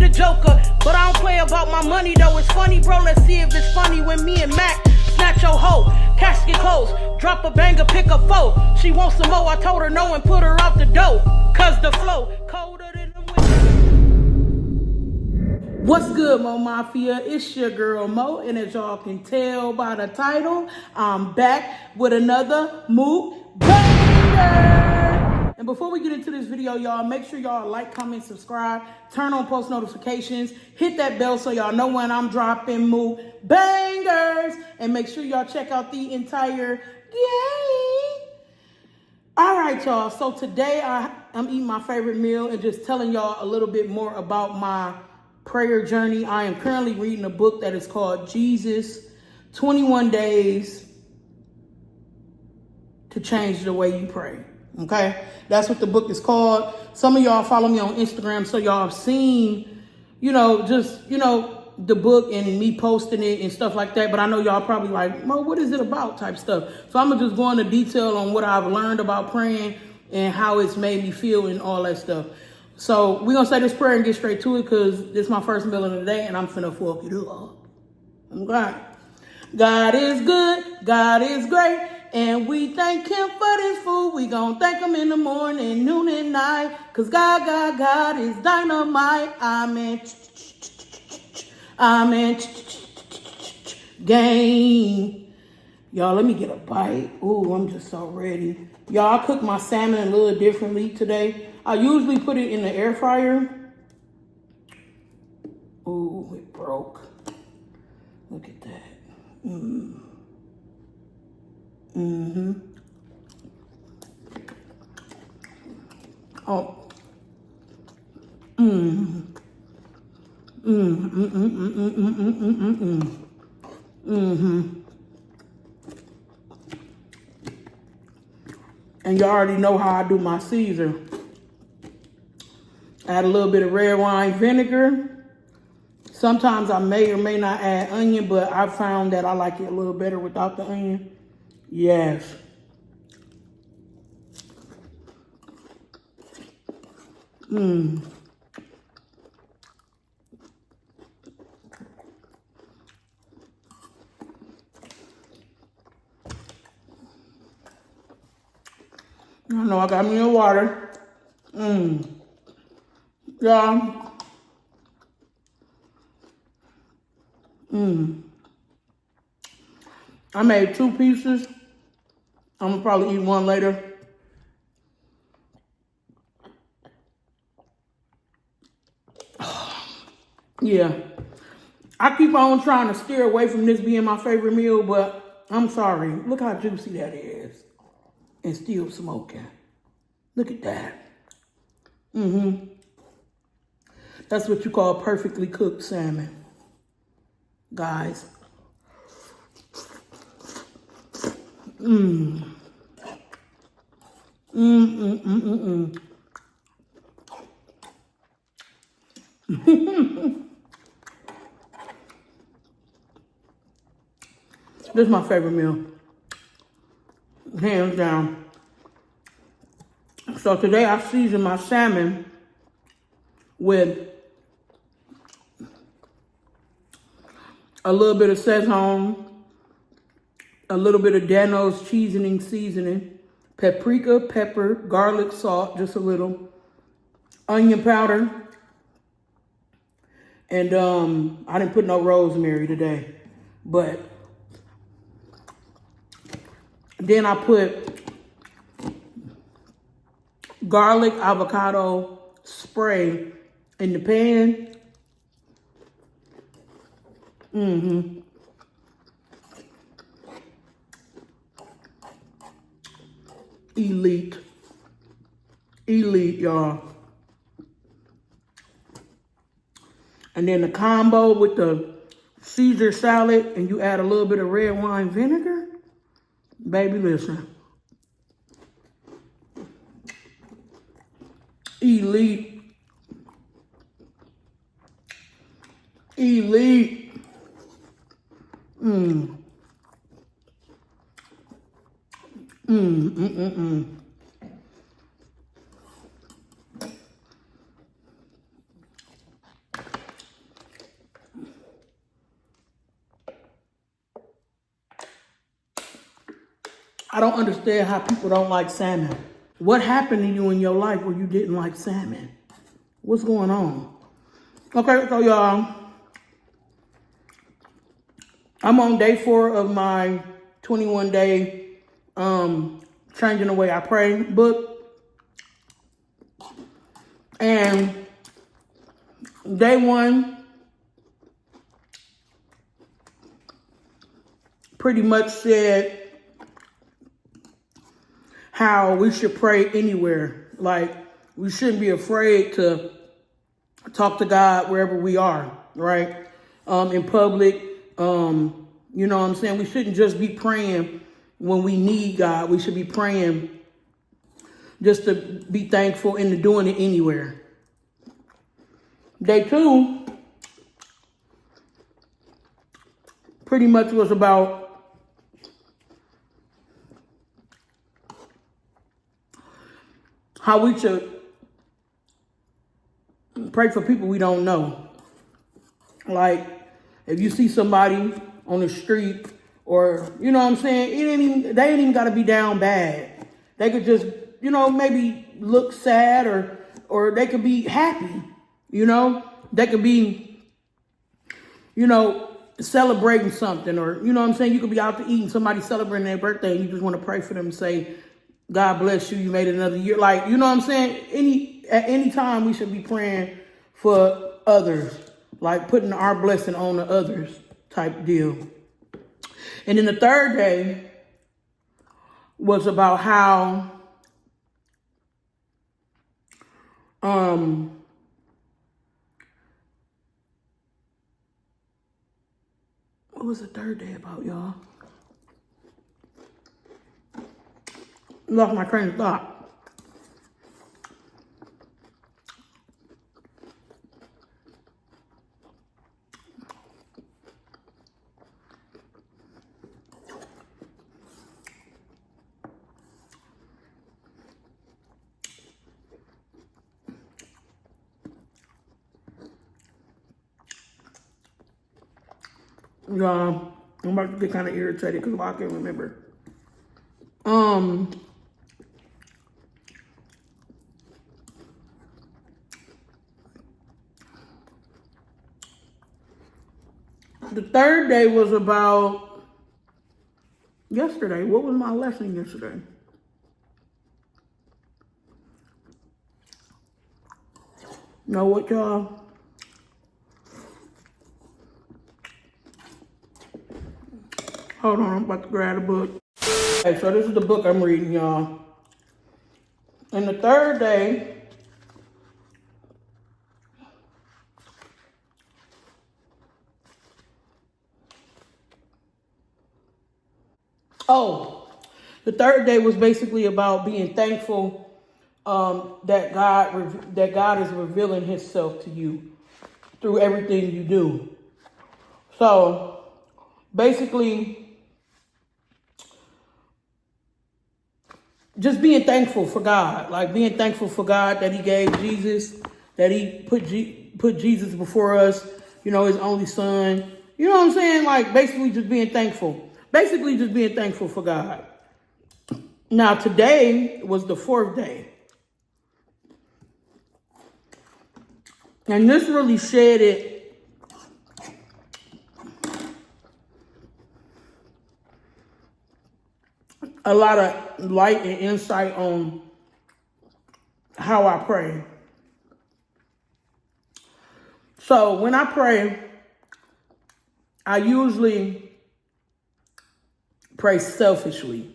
the Joker, but I don't play about my money though. It's funny, bro. Let's see if it's funny when me and Mac snatch your hoe. Casket closed, drop a banger, pick a foe. She wants some more, I told her no and put her out the door. Cause the flow colder than the wind. What's good, Moemafiaa? It's your girl Mo, and as y'all can tell by the title, I'm back with another Mukbang. And before we get into this video, y'all, make sure y'all like, comment, subscribe, turn on post notifications, hit that bell so y'all know when I'm dropping Mukbangers, and make sure y'all check out the entire game. All right, y'all. So today I'm eating my favorite meal and just telling y'all a little bit more about my prayer journey. I am currently reading a book that is called Jesus, 21 Days to Change the Way You Pray. Okay, that's what the book is called. Some of y'all follow me on Instagram, so y'all have seen, the book and me posting it and stuff like that. But I know y'all probably like, Mo, what is it about type stuff. So I'm gonna just go into detail on what I've learned about praying and how it's made me feel and all that stuff. So we're gonna say this prayer and get straight to it because this is my first meal of the day and I'm finna fuck it up. Okay. God is good, God is great, and we thank him for this food. We gon' thank him in the morning, noon, and night, cause God is dynamite. Amen. Amen. Gang. Y'all, let me get a bite. Ooh, I'm just so ready. Y'all, I cook my salmon a little differently today. I usually put it in the air fryer. Ooh, it broke. Look at that. Oh. And you already know how I do my Caesar. Add a little bit of red wine vinegar. Sometimes I may or may not add onion, but I found that I like it a little better without the onion. Yes. I know I got me a water. Yeah. I made 2 pieces. I'm gonna probably eat one later. Yeah. I keep on trying to steer away from this being my favorite meal, but I'm sorry. Look how juicy that is. And still smoking. Look at that. That's what you call perfectly cooked salmon, guys. This is my favorite meal, hands down. So today I seasoned my salmon with a little bit of Szechuan, a little bit of Dano's seasoning, paprika, pepper, garlic, salt, just a little, onion powder, and I didn't put no rosemary today, but then I put garlic avocado spray in the pan. Elite, y'all. And then the combo with the Caesar salad, and you add a little bit of red wine vinegar. Baby, listen. Elite. I don't understand how people don't like salmon. What happened to you in your life where you didn't like salmon? What's going on? Okay, so y'all, I'm on day 4 of my 21-day Changing the Way I Pray book. And day 1 pretty much said how we should pray anywhere. Like, we shouldn't be afraid to talk to God wherever we are, right? In public, you know what I'm saying? We shouldn't just be praying when we need God. We should be praying just to be thankful and to doing it anywhere. Day 2 pretty much was about how we should pray for people we don't know. Like, if you see somebody on the street, or, you know what I'm saying, they ain't even got to be down bad. They could just, you know, maybe look sad, or they could be happy, you know. They could be, you know, celebrating something, or, you know what I'm saying, you could be out to eat and somebody celebrating their birthday and you just want to pray for them and say, God bless you, you made it another year. Like, you know what I'm saying? At any time we should be praying for others, like putting our blessing on the others type deal. And then the 3rd day was about how what was the 3rd day about, y'all? Lost my train of thought. I'm about to get kind of irritated because I can't remember. The 3rd day was about yesterday. What was my lesson yesterday? Know what, y'all? Hold on, I'm about to grab a book. Okay, so this is the book I'm reading, y'all. And the 3rd day, the 3rd day was basically about being thankful that God is revealing Himself to you through everything you do. So basically, just being thankful for God, like being thankful for God that He gave Jesus, that He put Jesus before us, you know, His only Son. You know what I'm saying? Like, basically just being thankful. Basically just being thankful for God. Now, today was the 4th day. And this really shedded a lot of light and insight on how I pray. So when I pray, I usually pray selfishly.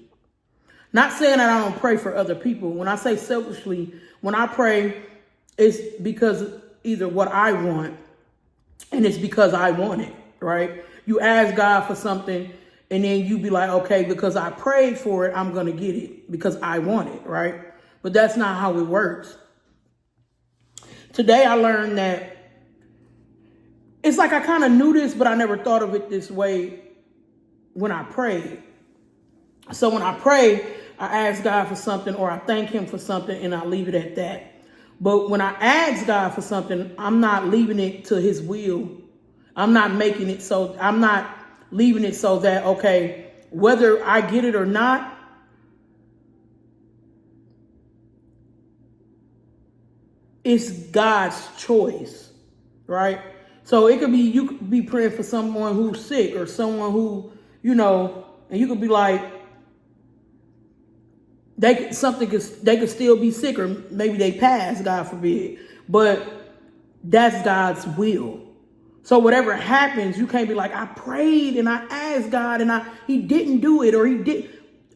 Not saying that I don't pray for other people. When I say selfishly, when I pray, it's because either what I want, and it's because I want it, right? You ask God for something, and then you be like, okay, because I prayed for it, I'm going to get it because I want it, right? But that's not how it works. Today I learned that it's like I kind of knew this, but I never thought of it this way when I prayed. So when I pray, I ask God for something, or I thank Him for something, and I leave it at that. But when I ask God for something, I'm not leaving it to His will. I'm not making it so, I'm not leaving it so that, okay, whether I get it or not, it's God's choice, right? So it could be, you could be praying for someone who's sick or someone who, you know, and you could be like, they could still be sick, or maybe they pass, God forbid. But that's God's will. So whatever happens, you can't be like, I prayed and I asked God and he didn't do it, or he did.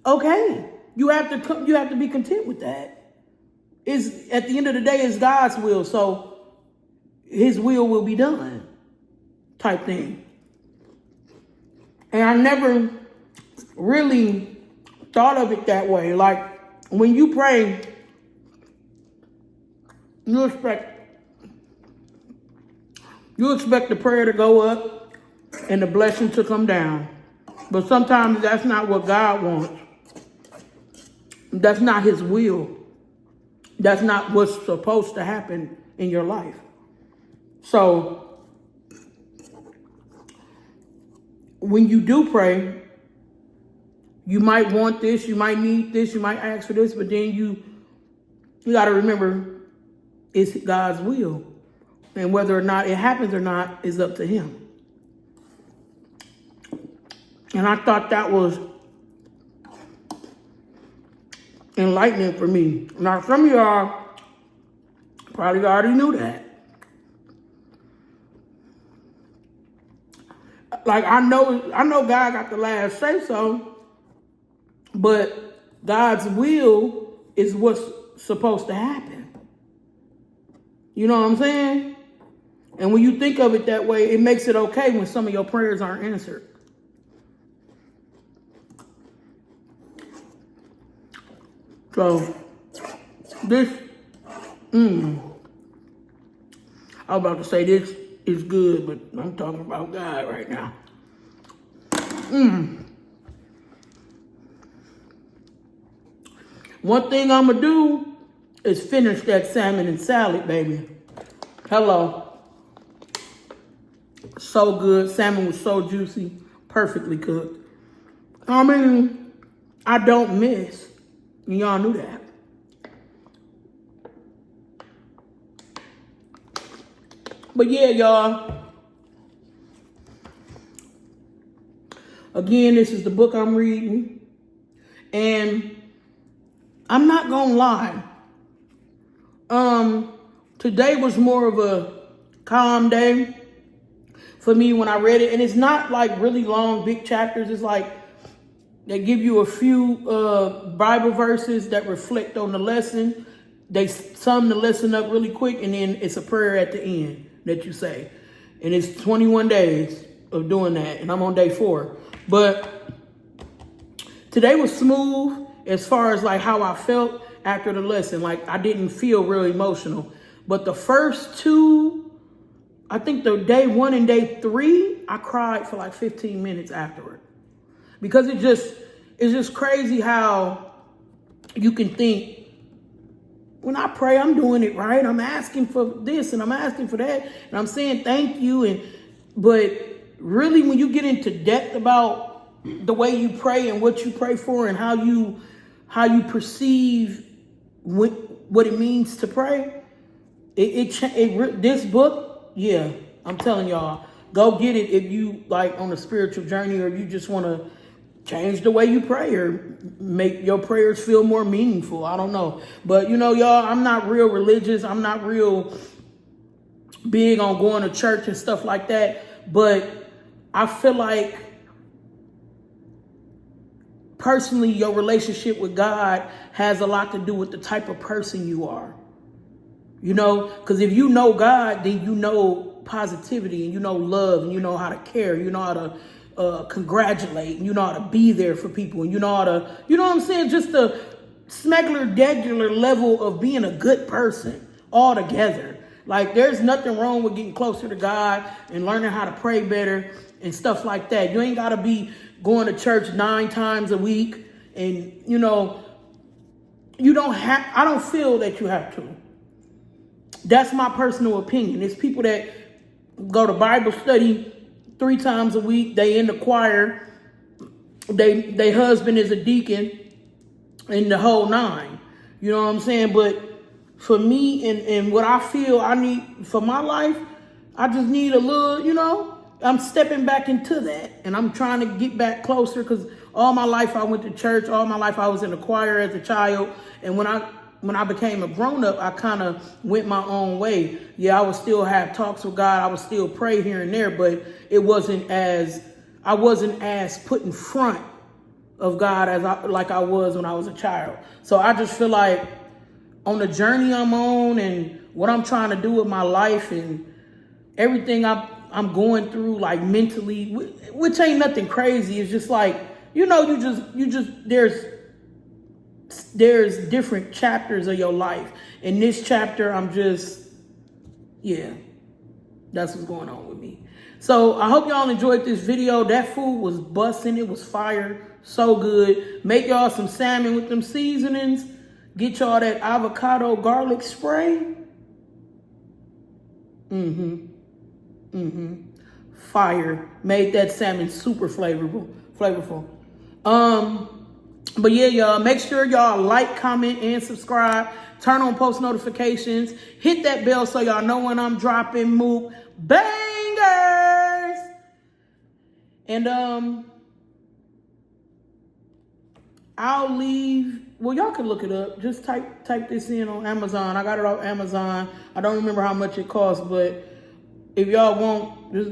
Okay, you have to be content with that. It's, at the end of the day, it's God's will, so his will be done, type thing. And I never really thought of it that way. Like, when you pray, you expect the prayer to go up and the blessing to come down. But sometimes that's not what God wants. That's not his will. That's not what's supposed to happen in your life. So when you do pray, you might want this, you might need this, you might ask for this, but then you got to remember it's God's will. And whether or not it happens or not is up to him. And I thought that was enlightening for me. Now, some of y'all probably already knew that. Like, I know God got the last say so, but God's will is what's supposed to happen. You know what I'm saying? And when you think of it that way, it makes it okay when some of your prayers aren't answered. So, this, I was about to say this is good, but I'm talking about God right now. One thing I'm going to do is finish that salmon and salad, baby. Hello. So good. Salmon was so juicy. Perfectly cooked. I mean, I don't miss. Y'all knew that. But yeah, y'all. Again, this is the book I'm reading. And I'm not gonna lie. Today was more of a calm day for me when I read it. And it's not like really long, big chapters. It's like they give you a few Bible verses that reflect on the lesson. They sum the lesson up really quick, and then it's a prayer at the end that you say. And it's 21 days of doing that, and I'm on day 4. But today was smooth as far as like how I felt after the lesson. Like, I didn't feel real emotional. But the first 2, I think the day 1 and day 3, I cried for like 15 minutes afterward. Because it's just crazy how you can think, when I pray, I'm doing it right. I'm asking for this and I'm asking for that. And I'm saying thank you. But really, when you get into depth about the way you pray and what you pray for and how you perceive what it means to pray, this book, yeah, I'm telling y'all, go get it if you like on a spiritual journey, or you just want to change the way you pray or make your prayers feel more meaningful. I don't know. But, you know, y'all, I'm not real religious. I'm not real big on going to church and stuff like that. But I feel like, personally, your relationship with God has a lot to do with the type of person you are. You know, because if you know God, then you know positivity, and you know love, and you know how to care, you know how to congratulate, and you know how to be there for people, and you know how to, you know what I'm saying, just the degular level of being a good person altogether. Like, there's nothing wrong with getting closer to God and learning how to pray better and stuff like that. You ain't got to be going to church 9 times a week, and, you know, I don't feel that you have to. That's my personal opinion. It's people that go to Bible study 3 times a week. They in the choir. They husband is a deacon, and the whole 9. You know what I'm saying? But for me and what I feel I need for my life, I just need a little, you know, I'm stepping back into that, and I'm trying to get back closer, because all my life I went to church. All my life I was in the choir as a child, and when I became a grown up, I kind of went my own way. Yeah, I would still have talks with God. I would still pray here and there, but I wasn't as put in front of God as I was when I was a child. So I just feel like on the journey I'm on and what I'm trying to do with my life and everything I'm going through, like mentally, which ain't nothing crazy. It's just like, you know, you just there's different chapters of your life. In this chapter, I'm just, yeah, that's what's going on with me. So I hope y'all enjoyed this video. That food was busting. It was fire. So good. Make y'all some salmon with them seasonings. Get y'all that avocado garlic spray. Fire. Made that salmon super flavorful. But yeah, y'all, make sure y'all like, comment, and subscribe. Turn on post notifications. Hit that bell so y'all know when I'm dropping Mook bangers. And I'll leave. Well, y'all can look it up. Just type this in on Amazon. I got it off Amazon. I don't remember how much it costs, but if y'all want, just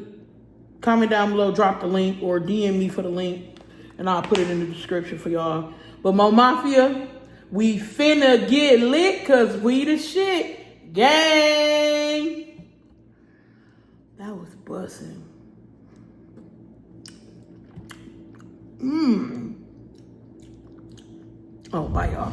comment down below, drop the link, or DM me for the link, and I'll put it in the description for y'all. But Moemafiaa, we finna get lit, because we the shit. Gang. That was bussin'. Oh, bye, y'all.